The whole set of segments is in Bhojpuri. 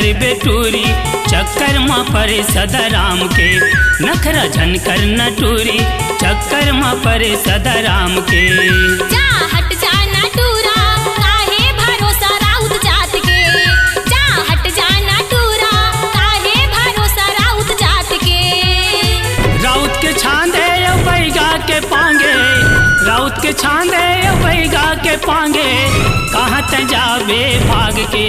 कर बेटूरी चक्कर माँ परे सदा राम के। नखरा झनकर न टूरी चक्कर माँ परे सदा राम के। जा हट जा न टूरा काहे भरोसा राउत जात के। जा हट जा न टूरा काहे भरोसा राउत जात के। राउत के छांदे बैगा के पांगे, राउत के छांदे बैगा के पांगे, कहाँ त जावे भाग के।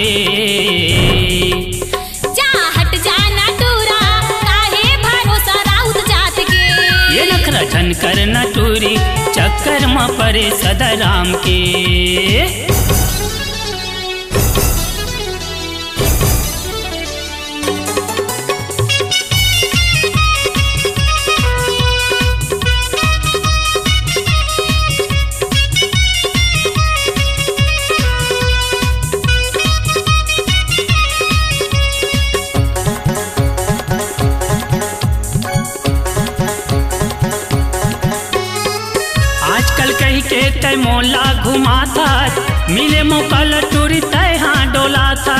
जा हट जा न टूरा काहे भरोसा राउत जात के। ये नखरा झनकर न टूरी चक्कर माँ परे सदा राम के। आजकल कही के तय मोला घुमाता, मिले मौका लटूरी तय हाँ डोलाता।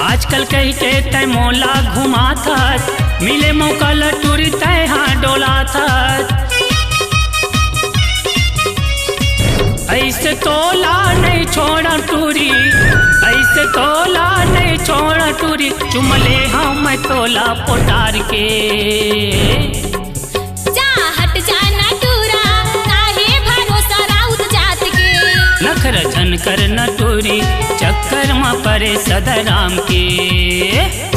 आजकल कही के तय मोला घुमाता, मिले मौका लटूरी तय हाँ डोलाता। ऐसे तोला नहीं छोड़ा टूरी, ऐसे तोला नहीं छोड़ा टूरी, चुमले हम तोला पोटार के। नखरा झनकर न टूरी चक्कर माँ परे सदा राम के।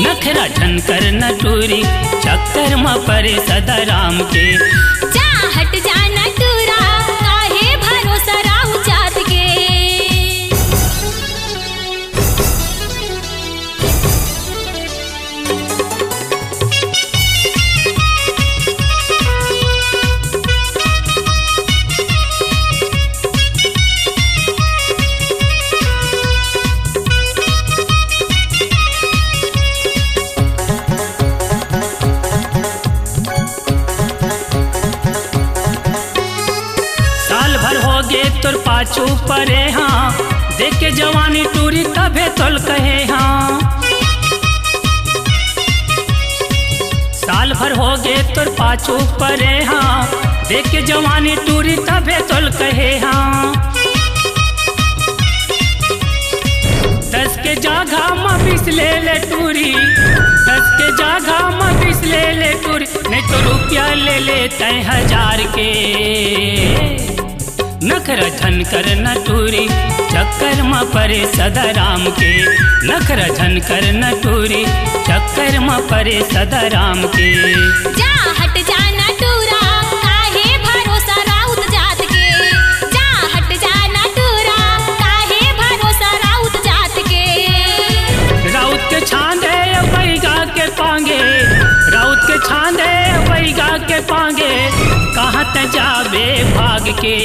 नखरा झनकर न टूरी चक्कर माँ परे सदा राम के। जा हट जा न टूरा काहे भरोसा राउत जात के। तोर पाछू परे हाँ देख के जवानी टूरी तभे तोल कहे हाँ। साल भर हो गे तोर पाछू परे हाँ देख के जवानी टूरी तभे तोल कहे हाँ। 10 के जगह में 20 ले टूरी, 10 के जगह में 20 ले टूरी, नहीं तो रुपया ले लेते 1000 के। नखरा झनकर न टूरी चक्कर माँ परे सदा राम के। नखरा झनकर न टूरी चक्कर माँ परे सदा राम के। जा हट जा न टूरा काहे भरोसा राउत जात के। जा हट जा न टूरा काहे भरोसा राउत जात के। राउत के छांदे बैगा के पांगे, राउत के छांदे बैगा के पांगे, कहाँ त जावे भाग के।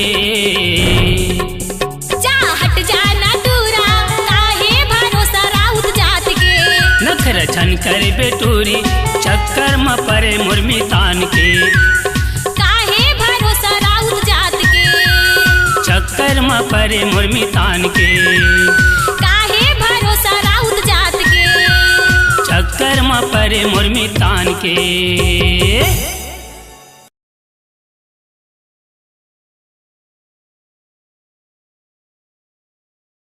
जा हट जा न टूरा काहे भरोसा राउत जात के। नखरा झनकर बेटूरी चक्कर माँ परे मुर्मी तान के। काहे भरोसा राउत जात के। चक्कर माँ परे मुर्मी तान के। काहे भरोसा राउत जात के। चक्कर माँ परे मुर्मी तान के।